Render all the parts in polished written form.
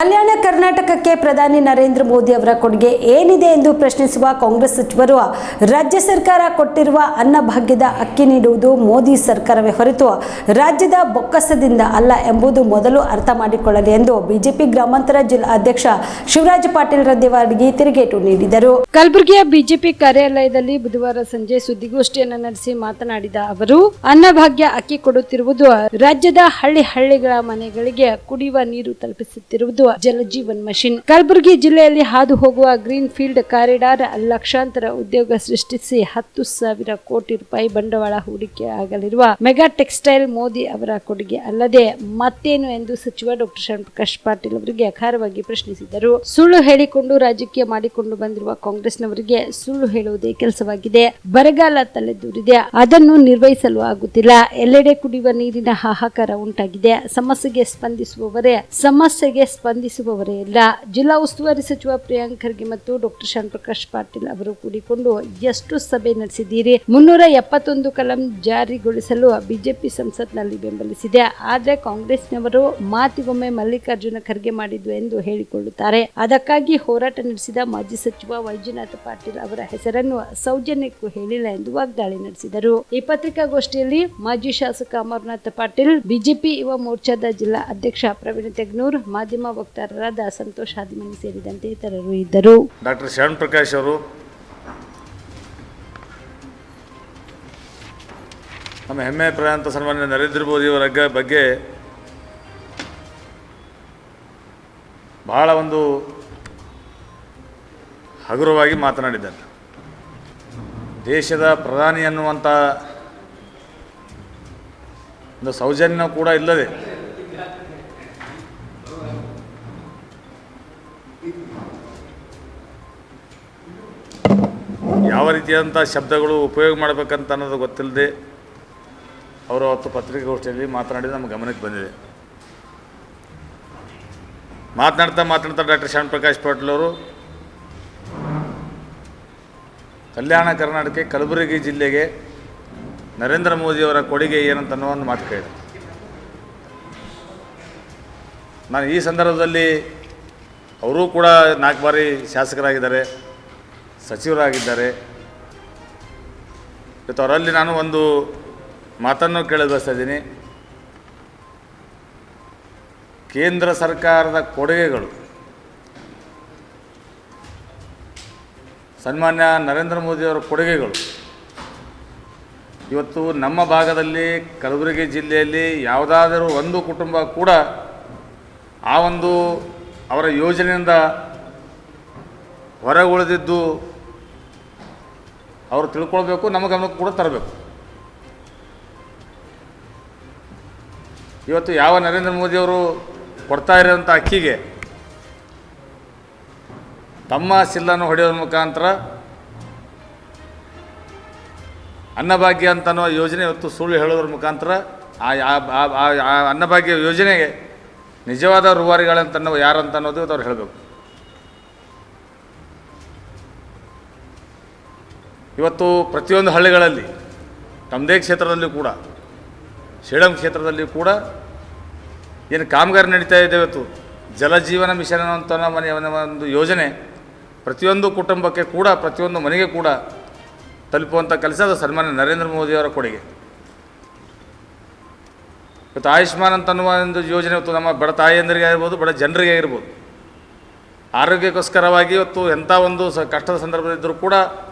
ಕಲ್ಯಾಣ ಕರ್ನಾಟಕಕ್ಕೆ ಪ್ರಧಾನಿ ನರೇಂದ್ರ ಮೋದಿ ಅವರ ಕೊಡುಗೆ ಏನಿದೆ ಎಂದು ಪ್ರಶ್ನಿಸುವ ಕಾಂಗ್ರೆಸ್ ಸಚಿವರು ರಾಜ್ಯ ಸರ್ಕಾರ ಕೊಟ್ಟಿರುವ ಅನ್ನಭಾಗ್ಯದ ಅಕ್ಕಿ ನೀಡುವುದು ಮೋದಿ ಸರ್ಕಾರವೇ ಹೊರತು ರಾಜ್ಯದ ಬೊಕ್ಕಸದಿಂದ ಅಲ್ಲ ಎಂಬುದು ಮೊದಲು ಅರ್ಥ ಮಾಡಿಕೊಳ್ಳಲಿ ಎಂದು ಬಿಜೆಪಿ ಗ್ರಾಮಾಂತರ ಜಿಲ್ಲಾ ಅಧ್ಯಕ್ಷ ಶಿವರಾಜ್ ಪಾಟೀಲ್ ರದ್ದೆವಾಡಿಗೆ ತಿರುಗೇಟು ನೀಡಿದರು. ಕಲಬುರಗಿಯ ಬಿಜೆಪಿ ಕಾರ್ಯಾಲಯದಲ್ಲಿ ಬುಧವಾರ ಸಂಜೆ ಸುದ್ದಿಗೋಷ್ಠಿಯನ್ನು ನಡೆಸಿ ಮಾತನಾಡಿದ ಅವರು, ಅನ್ನಭಾಗ್ಯ ಅಕ್ಕಿ ಕೊಡುತ್ತಿರುವುದು ರಾಜ್ಯದ ಹಳ್ಳಿಗಳ ಮನೆಗಳಿಗೆ ಕುಡಿಯುವ ನೀರು ತಲುಪಿಸುತ್ತಿರುವುದು ಜಲಜೀವನ್ ಮಿಷನ್. ಕಲಬುರಗಿ ಜಿಲ್ಲೆಯಲ್ಲಿ ಹಾದು ಹೋಗುವ ಗ್ರೀನ್ ಫೀಲ್ಡ್ ಕಾರಿಡಾರ್ ಲಕ್ಷಾಂತರ ಉದ್ಯೋಗ ಸೃಷ್ಟಿಸಿ 10,000 ಕೋಟಿ ರೂಪಾಯಿ ಬಂಡವಾಳ ಹೂಡಿಕೆ ಆಗಲಿರುವ ಮೆಗಾ ಟೆಕ್ಸ್ಟೈಲ್ ಮೋದಿ ಅವರ ಕೊಡುಗೆ ಅಲ್ಲದೆ ಮತ್ತೇನು ಎಂದು ಸಚಿವ ಡಾಕ್ಟರ್ ಶ್ಯಾಮಪ್ರಕಾಶ್ ಪಾಟೀಲ್ ಅವರಿಗೆ ಖಾರವಾಗಿ ಪ್ರಶ್ನಿಸಿದರು. ಸುಳ್ಳು ಹೇಳಿಕೊಂಡು ರಾಜಕೀಯ ಮಾಡಿಕೊಂಡು ಬಂದಿರುವ ಕಾಂಗ್ರೆಸ್ನವರಿಗೆ ಸುಳ್ಳು ಹೇಳುವುದೇ ಕೆಲಸವಾಗಿದೆ. ಬರಗಾಲ ತಲೆದೂರಿದೆ, ಅದನ್ನು ನಿರ್ವಹಿಸಲು ಆಗುತ್ತಿಲ್ಲ. ಎಲ್ಲೆಡೆ ಕುಡಿಯುವ ನೀರಿನ ಹಾಹಾಕಾರ ಉಂಟಾಗಿದೆ. ಸಮಸ್ಯೆಗೆ ಸ್ಪಂದಿಸುವವರೇ ಇಲ್ಲ. ಜಿಲ್ಲಾ ಉಸ್ತುವಾರಿ ಸಚಿವ ಪ್ರಿಯಾಂಕ್ ಖರ್ಗೆ ಮತ್ತು ಡಾಕ್ಟರ್ ಶ್ಯಾಮಪ್ರಕಾಶ್ ಪಾಟೀಲ್ ಅವರು ಕೂಡಿಕೊಂಡು ಎಷ್ಟು ಸಭೆ ನಡೆಸಿದ್ದೀರಿ? 371 ಕಲಂ ಜಾರಿಗೊಳಿಸಲು ಬಿಜೆಪಿ ಸಂಸತ್ನಲ್ಲಿ ಬೆಂಬಲಿಸಿದೆ. ಆದರೆ ಕಾಂಗ್ರೆಸ್ನವರು ಮಾತಿಗೊಮ್ಮೆ ಮಲ್ಲಿಕಾರ್ಜುನ ಖರ್ಗೆ ಮಾಡಿದ್ದು ಎಂದು ಹೇಳಿಕೊಳ್ಳುತ್ತಾರೆ. ಅದಕ್ಕಾಗಿ ಹೋರಾಟ ನಡೆಸಿದ ಮಾಜಿ ಸಚಿವ ವೈಜನಾಥ ಪಾಟೀಲ್ ಅವರ ಹೆಸರನ್ನು ಸೌಜನ್ಯಕ್ಕೂ ಹೇಳಿಲ್ಲ ಎಂದು ವಾಗ್ದಾಳಿ ನಡೆಸಿದರು. ಈ ಪತ್ರಿಕಾಗೋಷ್ಠಿಯಲ್ಲಿ ಮಾಜಿ ಶಾಸಕ ಅಮರನಾಥ ಪಾಟೀಲ್, ಬಿಜೆಪಿ ಯುವ ಮೋರ್ಚಾದ ಜಿಲ್ಲಾ ಅಧ್ಯಕ್ಷ ಪ್ರವೀಣ್ ತೆಗ್ನೂರ್, ಮಾಧ್ಯಮ ವಕ್ತಾರರಾದ ಸಂತೋಷ್ ಹಾದಿಮನಿ ಸೇರಿದಂತೆ ಇತರರು ಇದ್ದರು. ಡಾಕ್ಟರ್ ಶ್ಯಾಮಪ್ರಕಾಶ್ ಅವರು ನಮ್ಮ ಹೆಮ್ಮೆಯ ಪ್ರಧಾನ ಸನ್ಮಾನ್ಯ ನರೇಂದ್ರ ಮೋದಿ ಅವರ ಬಗ್ಗೆ ಬಹಳ ಒಂದು ಹಗುರವಾಗಿ ಮಾತನಾಡಿದ್ದಾರೆ. ದೇಶದ ಪ್ರಧಾನಿ ಅನ್ನುವಂಥ ಒಂದು ಸೌಜನ್ಯ ಕೂಡ ಇಲ್ಲದೆ ಯಾವ ರೀತಿಯಾದಂಥ ಶಬ್ದಗಳು ಉಪಯೋಗ ಮಾಡಬೇಕಂತ ಅನ್ನೋದು ಗೊತ್ತಿಲ್ಲದೆ ಅವರು ಅವತ್ತು ಪತ್ರಿಕಾಗೋಷ್ಠಿಯಲ್ಲಿ ಮಾತನಾಡಿ ನಮ್ಮ ಗಮನಕ್ಕೆ ಬಂದಿದೆ. ಮಾತನಾಡ್ತಾ ಡಾಕ್ಟರ್ ಶ್ಯಾಮಪ್ರಕಾಶ್ ಪಾಟೀಲ್ ಅವರು ಕಲ್ಯಾಣ ಕರ್ನಾಟಕಕ್ಕೆ ಕಲಬುರಗಿ ಜಿಲ್ಲೆಗೆ ನರೇಂದ್ರ ಮೋದಿಯವರ ಕೊಡುಗೆ ಏನಂತ ಅನ್ನೋ ಒಂದು ಮಾತು ಕೇಳಿದೆ. ನಾನು ಈ ಸಂದರ್ಭದಲ್ಲಿ ಅವರೂ ಕೂಡ 4 ಬಾರಿ ಶಾಸಕರಾಗಿದ್ದಾರೆ, ಸಚಿವರಾಗಿದ್ದಾರೆ. ಇವತ್ತು ಅವರಲ್ಲಿ ನಾನು ಒಂದು ಮಾತನ್ನು ಕೇಳಲು ಬಯಸ್ತಾ ಇದ್ದೀನಿ. ಕೇಂದ್ರ ಸರ್ಕಾರದ ಕೊಡುಗೆಗಳು ಸನ್ಮಾನ್ಯ ನರೇಂದ್ರ ಮೋದಿಯವರ ಕೊಡುಗೆಗಳು ಇವತ್ತು ನಮ್ಮ ಭಾಗದಲ್ಲಿ ಕಲಬುರಗಿ ಜಿಲ್ಲೆಯಲ್ಲಿ ಯಾವುದಾದರೂ ಒಂದು ಕುಟುಂಬ ಕೂಡ ಆ ಒಂದು ಅವರ ಯೋಜನೆಯಿಂದ ಹೊರಗುಳಿದಿದ್ದು ಅವರು ತಿಳ್ಕೊಳ್ಬೇಕು, ನಮ್ಮ ಗಮನಕ್ಕೆ ಕೂಡ ತರಬೇಕು. ಇವತ್ತು ಯಾವ ನರೇಂದ್ರ ಮೋದಿಯವರು ಕೊಡ್ತಾ ಇರೋಂಥ ಅಕ್ಕಿಗೆ ತಮ್ಮ ಸಿಲ್ಲನ್ನು ಹೊಡೆಯೋದ್ರ ಮುಖಾಂತರ ಅನ್ನಭಾಗ್ಯ ಅಂತನೋ ಯೋಜನೆ ಇವತ್ತು ಸುಳ್ಳು ಹೇಳೋದ್ರ ಮುಖಾಂತರ ಆ ಅನ್ನಭಾಗ್ಯ ಯೋಜನೆಗೆ ನಿಜವಾದ ರೂವಾರಿಗಳಂತನ್ನೋ ಯಾರಂತ ಅನ್ನೋದು ಇವತ್ತು ಅವ್ರು ಹೇಳಬೇಕು. ಇವತ್ತು ಪ್ರತಿಯೊಂದು ಹಳ್ಳಿಗಳಲ್ಲಿ ತಮ್ಮದೇ ಕ್ಷೇತ್ರದಲ್ಲಿ ಕೂಡ, ಸೇಡಂ ಕ್ಷೇತ್ರದಲ್ಲಿ ಕೂಡ ಏನು ಕಾಮಗಾರಿ ನಡೀತಾ ಇದೆ. ಇವತ್ತು ಜಲಜೀವನ ಮಿಷನ್ ಅನ್ನುವಂಥ ಒಂದು ಯೋಜನೆ ಪ್ರತಿಯೊಂದು ಕುಟುಂಬಕ್ಕೆ ಕೂಡ, ಪ್ರತಿಯೊಂದು ಮನೆಗೆ ಕೂಡ ತಲುಪುವಂಥ ಕೆಲಸ ಅದು ಸನ್ಮಾನ್ಯ ನರೇಂದ್ರ ಮೋದಿಯವರ ಕೊಡುಗೆ. ಇವತ್ತು ಆಯುಷ್ಮಾನ್ ಅಂತನ್ನುವ ಒಂದು ಯೋಜನೆ ಇವತ್ತು ನಮ್ಮ ಬಡ ತಾಯಿಯಂದರಿಗೆ ಆಗಿರ್ಬೋದು, ಬಡ ಜನರಿಗೆ ಆಗಿರ್ಬೋದು, ಆರೋಗ್ಯಕ್ಕೋಸ್ಕರವಾಗಿ ಇವತ್ತು ಎಂಥ ಒಂದು ಕಷ್ಟದ ಸಂದರ್ಭದಲ್ಲಿದ್ದರೂ ಕೂಡ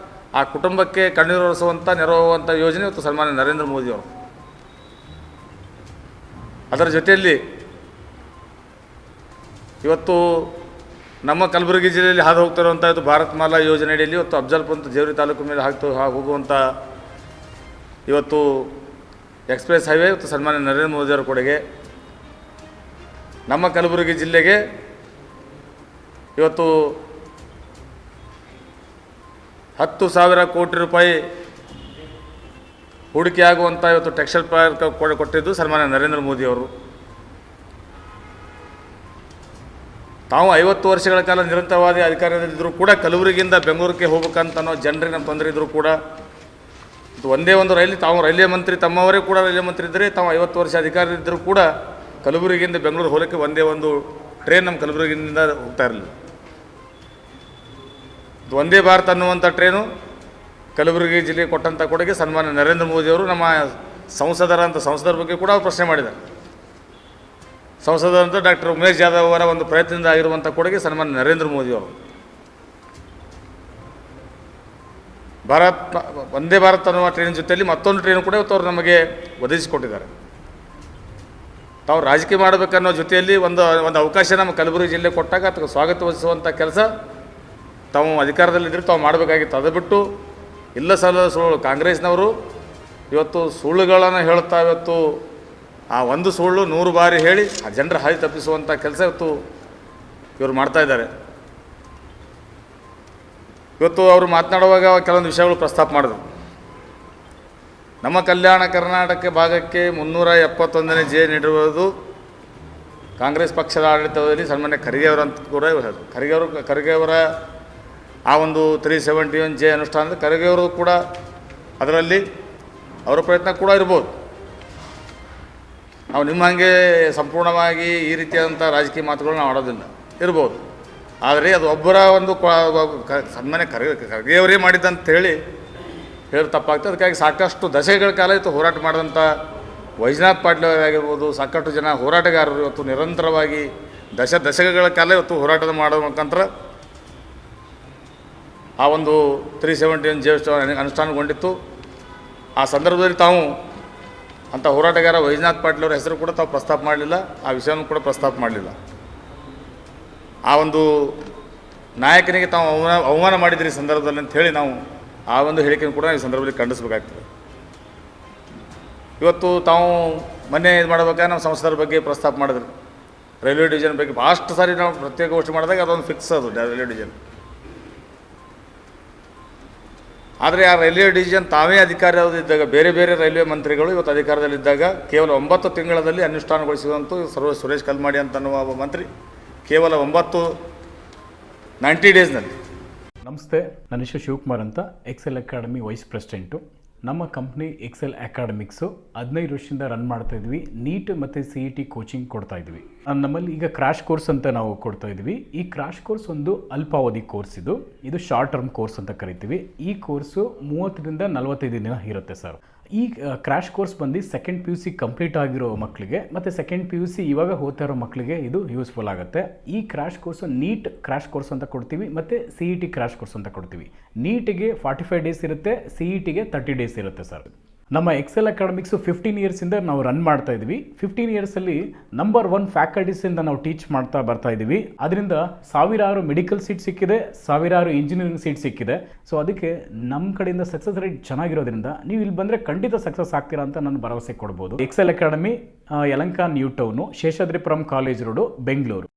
ಆ ಕುಟುಂಬಕ್ಕೆ ಕಣ್ಣೀರು ಒರೆಸುವಂಥ ನೆರವಾಗುವಂಥ ಯೋಜನೆ ಇವತ್ತು ಸನ್ಮಾನ್ಯ ನರೇಂದ್ರ ಮೋದಿಯವರು. ಅದರ ಜೊತೆಯಲ್ಲಿ ಇವತ್ತು ನಮ್ಮ ಕಲಬುರಗಿ ಜಿಲ್ಲೆಯಲ್ಲಿ ಹಾದು ಹೋಗ್ತಿರುವಂಥ ಇವತ್ತು ಭಾರತ್ ಮಾಲಾ ಯೋಜನೆ ಅಡಿಯಲ್ಲಿ ಇವತ್ತು ಅಫ್ಜಲ್ಪುರ ಅಂತ ಜೇವರಿ ತಾಲೂಕು ಮೇಲೆ ಹೋಗುವಂಥ ಇವತ್ತು ಎಕ್ಸ್ಪ್ರೆಸ್ ಹೈವೇ ಇವತ್ತು ಸನ್ಮಾನ್ಯ ನರೇಂದ್ರ ಮೋದಿಯವರ ಕೊಡುಗೆ. ನಮ್ಮ ಕಲಬುರಗಿ ಜಿಲ್ಲೆಗೆ ಇವತ್ತು 10,000 ಕೋಟಿ ರೂಪಾಯಿ ಹೂಡಿಕೆ ಆಗುವಂಥ ಇವತ್ತು ಟೆಕ್ಸ್ಟೈಲ್ ಪಾರ್ಕ್ ಕೊಟ್ಟಿದ್ದು ಸನ್ಮಾನ್ಯ ನರೇಂದ್ರ ಮೋದಿಯವರು. ತಾವು 50 ವರ್ಷಗಳ ಕಾಲ ನಿರಂತರವಾದ ಅಧಿಕಾರದಲ್ಲಿದ್ದರೂ ಕೂಡ ಕಲಬುರಗಿಯಿಂದ ಬೆಂಗಳೂರಿಗೆ ಹೋಗ್ಬೇಕಂತ ಅನ್ನೋ ಜನರಿಗೆ ನಮ್ಮ ತೊಂದರೆ ಇದ್ದರೂ ಕೂಡ ಒಂದೇ ಒಂದು ರೈಲ್ವೆ ಮಂತ್ರಿ ತಮ್ಮವರೇ ಕೂಡ ರೈಲ್ವೆ ಮಂತ್ರಿ ಇದ್ದರೆ ತಾವು 50 ವರ್ಷ ಅಧಿಕಾರದಿದ್ದರೂ ಕೂಡ ಕಲಬುರಗಿಯಿಂದ ಬೆಂಗಳೂರು ಹೋಗಲಿಕ್ಕೆ ಒಂದೇ ಒಂದು ಟ್ರೈನ್ ನಮ್ಮ ಕಲಬುರಗಿಯಿಂದ ಹೋಗ್ತಾ ಇರಲಿಲ್ಲ. ವಂದೇ ಭಾರತ್ ಅನ್ನುವಂಥ ಟ್ರೈನು ಕಲಬುರಗಿ ಜಿಲ್ಲೆಗೆ ಕೊಟ್ಟಂಥ ಕೊಡುಗೆ ಸನ್ಮಾನ್ಯ ನರೇಂದ್ರ ಮೋದಿಯವರು ನಮ್ಮ ಸಂಸದರ ಬಗ್ಗೆ ಕೂಡ ಅವ್ರು ಪ್ರಶ್ನೆ ಮಾಡಿದ್ದಾರೆ. ಸಂಸದರಂತ ಡಾಕ್ಟರ್ ಉಮೇಶ್ ಜಾಧವ್ ಅವರ ಒಂದು ಪ್ರಯತ್ನದಿಂದ ಆಗಿರುವಂಥ ಕೊಡುಗೆ ಸನ್ಮಾನ್ಯ ನರೇಂದ್ರ ಮೋದಿಯವರು ವಂದೇ ಭಾರತ್ ಅನ್ನುವ ಟ್ರೈನ್ ಜೊತೆಯಲ್ಲಿ ಮತ್ತೊಂದು ಟ್ರೈನು ಕೂಡ ಇವತ್ತು ಅವರು ನಮಗೆ ಒದಗಿಸಿಕೊಟ್ಟಿದ್ದಾರೆ. ತಾವು ರಾಜಕೀಯ ಮಾಡಬೇಕನ್ನೋ ಜೊತೆಯಲ್ಲಿ ಒಂದು ಅವಕಾಶ ನಮ್ಮ ಕಲಬುರಗಿ ಜಿಲ್ಲೆ ಕೊಟ್ಟಾಗ ಅದಕ್ಕೆ ಸ್ವಾಗತಿಸುವಂಥ ಕೆಲಸ ತಾವು ಅಧಿಕಾರದಲ್ಲಿದ್ದರೆ ತಾವು ಮಾಡಬೇಕಾಗಿತ್ತು. ಅದು ಬಿಟ್ಟು ಇಲ್ಲ ಸುಳ್ಳು ಕಾಂಗ್ರೆಸ್ನವರು ಇವತ್ತು ಸುಳ್ಳುಗಳನ್ನು ಹೇಳ್ತಾ ಇವತ್ತು ಆ ಒಂದು ಸುಳ್ಳು 100 ಬಾರಿ ಹೇಳಿ ಆ ಜನರ ಹಾದಿ ತಪ್ಪಿಸುವಂಥ ಕೆಲಸ ಇವತ್ತು ಇವರು ಮಾಡ್ತಾಯಿದ್ದಾರೆ. ಇವತ್ತು ಅವರು ಮಾತನಾಡುವಾಗ ಕೆಲವೊಂದು ವಿಷಯಗಳು ಪ್ರಸ್ತಾಪ ಮಾಡಿದ್ರು. ನಮ್ಮ ಕಲ್ಯಾಣ ಕರ್ನಾಟಕ ಭಾಗಕ್ಕೆ 371ನೇ ಜೆ ನೀಡಿರುವುದು ಕಾಂಗ್ರೆಸ್ ಪಕ್ಷದ ಆಡಳಿತದಲ್ಲಿ ಸನ್ಮಾನ್ಯ ಖರ್ಗೆ ಅವರಂತ ಕೂಡ ಹೇಳಿದರು. ಖರ್ಗೆ ಅವರ ಆ ಒಂದು 371 ಜೆ ಅನುಷ್ಠಾನದ ಖರ್ಗೆ ಅವರು ಕೂಡ ಅದರಲ್ಲಿ ಅವರ ಪ್ರಯತ್ನ ಕೂಡ ಇರ್ಬೋದು. ನಾವು ನಿಮ್ಮ ಹಾಗೆ ಸಂಪೂರ್ಣವಾಗಿ ಈ ರೀತಿಯಾದಂಥ ರಾಜಕೀಯ ಮಾತುಗಳನ್ನ ನಾವು ಆಡೋದಿಲ್ಲ, ಇರ್ಬೋದು. ಆದರೆ ಅದು ಒಬ್ಬರ ಒಂದು ಸನ್ಮಾನ್ಯ ಖರ್ಗೆಯವರೇ ಮಾಡಿದ್ದಂತ ಹೇಳಿ ತಪ್ಪಾಗ್ತದೆ. ಅದಕ್ಕಾಗಿ ಸಾಕಷ್ಟು ದಶಕಗಳ ಕಾಲ ಇವತ್ತು ಹೋರಾಟ ಮಾಡಿದಂಥ ವೈಜನಾಥ್ ಪಾಟೀಲ್ ಆಗಿರ್ಬೋದು, ಸಾಕಷ್ಟು ಜನ ಹೋರಾಟಗಾರರು ಇವತ್ತು ನಿರಂತರವಾಗಿ ದಶಕಗಳ ಕಾಲ ಇವತ್ತು ಹೋರಾಟದ ಮಾಡೋ ಮುಖಾಂತರ ಆ ಒಂದು 371 ಜೆ ಅನುಷ್ಠಾನಗೊಂಡಿತ್ತು. ಆ ಸಂದರ್ಭದಲ್ಲಿ ತಾವು ಅಂಥ ಹೋರಾಟಗಾರ ವೈಜನಾಥ್ ಪಾಟೀಲ್ ಅವರ ಹೆಸರು ಕೂಡ ತಾವು ಪ್ರಸ್ತಾಪ ಮಾಡಲಿಲ್ಲ, ಆ ವಿಷಯವನ್ನು ಕೂಡ ಪ್ರಸ್ತಾಪ ಮಾಡಲಿಲ್ಲ. ಆ ಒಂದು ನಾಯಕನಿಗೆ ತಾವು ಅವಮಾನ ಮಾಡಿದ್ರಿ ಸಂದರ್ಭದಲ್ಲಿ ಅಂತ ಹೇಳಿ ನಾವು ಆ ಒಂದು ಹೇಳಿಕೆಯನ್ನು ಕೂಡ ಈ ಸಂದರ್ಭದಲ್ಲಿ ಖಂಡಿಸಬೇಕಾಗ್ತದೆ. ಇವತ್ತು ತಾವು ಮೊನ್ನೆ ಇದು ಮಾಡಬೇಕಾದ್ರೆ ನಾವು ಸಂಸದರ ಬಗ್ಗೆ ಪ್ರಸ್ತಾಪ ಮಾಡಿದ್ರಿ, ರೈಲ್ವೆ ಡಿವಿಷನ್ ಬಗ್ಗೆ ಭಾಳಷ್ಟು ಸಾರಿ ನಾವು ಪ್ರತ್ಯೇಕ ಘೋಷಣೆ ಮಾಡಿದಾಗ ಅದೊಂದು ಫಿಕ್ಸ್ ಅದು ರೈಲ್ವೆ ಡಿವಿಷನ್. ಆದರೆ ಆ ರೈಲ್ವೆ ಡಿವಿಷನ್ ತಾವೇ ಅಧಿಕಾರದಲ್ಲಿದ್ದಾಗ ಬೇರೆ ಬೇರೆ ರೈಲ್ವೆ ಮಂತ್ರಿಗಳು ಇವತ್ತು ಅಧಿಕಾರದಲ್ಲಿದ್ದಾಗ ಕೇವಲ 9 ತಿಂಗಳಲ್ಲಿ ಅನುಷ್ಠಾನಗೊಳಿಸಿದಂತೂ ಸುರೇಶ್ ಕಲ್ಮಾಡಿ ಅಂತ ಅನ್ನುವ ಒಬ್ಬ ಮಂತ್ರಿ ಕೇವಲ 90 ಡೇಸ್ನಲ್ಲಿ. ನಮಸ್ತೆ, ನನ್ನ ಹೆಸರು ಶಿವಕುಮಾರ್ ಅಂತ, ಎಕ್ಸೆಲ್ ಅಕಾಡೆಮಿ ವೈಸ್ ಪ್ರೆಸಿಡೆಂಟು. ನಮ್ಮ ಕಂಪ್ನಿ ಎಕ್ಸೆಲ್ ಅಕಾಡೆಮಿಕ್ಸು 15 ವರ್ಷದಿಂದ ರನ್ ಮಾಡ್ತಾ ಇದ್ವಿ. ನೀಟ್ ಮತ್ತು CET ಕೋಚಿಂಗ್ ಕೊಡ್ತಾ ಇದ್ವಿ. ನಮ್ಮಲ್ಲಿ ಈಗ ಕ್ರಾಶ್ ಕೋರ್ಸ್ ಅಂತ ನಾವು ಕೊಡ್ತಾ ಇದ್ವಿ. ಈ ಕ್ರಾಶ್ ಕೋರ್ಸ್ ಒಂದು ಅಲ್ಪಾವಧಿ ಕೋರ್ಸ್, ಇದು ಶಾರ್ಟ್ ಟರ್ಮ್ ಕೋರ್ಸ್ ಅಂತ ಕರಿತೀವಿ. ಈ ಕೋರ್ಸು 30ರಿಂದ 45 ದಿನ ಇರುತ್ತೆ ಸರ್. ಈ ಕ್ರಾಶ್ ಕೋರ್ಸ್ ಬಂದು ಸೆಕೆಂಡ್ PUC ಕಂಪ್ಲೀಟ್ ಆಗಿರೋ ಮಕ್ಕಳಿಗೆ ಮತ್ತು ಸೆಕೆಂಡ್ PUC ಇವಾಗ ಓದ್ತಾ ಇರೋ ಮಕ್ಕಳಿಗೆ ಇದು ಯೂಸ್ಫುಲ್ ಆಗುತ್ತೆ. ಈ crash course NEET crash course ಅಂತ ಕೊಡ್ತೀವಿ ಮತ್ತು CET ಕ್ರಾಶ್ ಕೋರ್ಸ್ ಅಂತ ಕೊಡ್ತೀವಿ. ನೀಟಿಗೆ 45 ಡೇಸ್ ಇರುತ್ತೆ, CETಗೆ 30 ಡೇಸ್ ಇರುತ್ತೆ ಸರ್. ನಮ್ಮ ಎಕ್ಸೆಲ್ ಅಕಾಡೆಮಿಕ್ಸು 15 ಇಯರ್ಸಿಂದ ನಾವು ರನ್ ಮಾಡ್ತಾ ಇದ್ವಿ. 15 ಇಯರ್ಸಲ್ಲಿ ನಂಬರ್ 1 ಫ್ಯಾಕಲ್ಟೀಸಿಂದ ನಾವು ಟೀಚ್ ಮಾಡ್ತಾ ಬರ್ತಾ ಇದ್ದೀವಿ. ಅದರಿಂದ ಸಾವಿರಾರು ಮೆಡಿಕಲ್ ಸೀಟ್ ಸಿಕ್ಕಿದೆ, ಸಾವಿರಾರು ಇಂಜಿನಿಯರಿಂಗ್ ಸೀಟ್ ಸಿಕ್ಕಿದೆ. ಸೊ ಅದಕ್ಕೆ ನಮ್ಮ ಕಡೆಯಿಂದ ಸಕ್ಸಸ್ ರೇಟ್ ಚೆನ್ನಾಗಿರೋದ್ರಿಂದ ನೀವು ಇಲ್ಲಿ ಬಂದರೆ ಖಂಡಿತ ಸಕ್ಸಸ್ ಆಗ್ತೀರಾ ಅಂತ ನಾನು ಭರವಸೆ ಕೊಡ್ಬೋದು. Excel Academy Yelahanka New Town, Seshadripuram College Road, Bengaluru.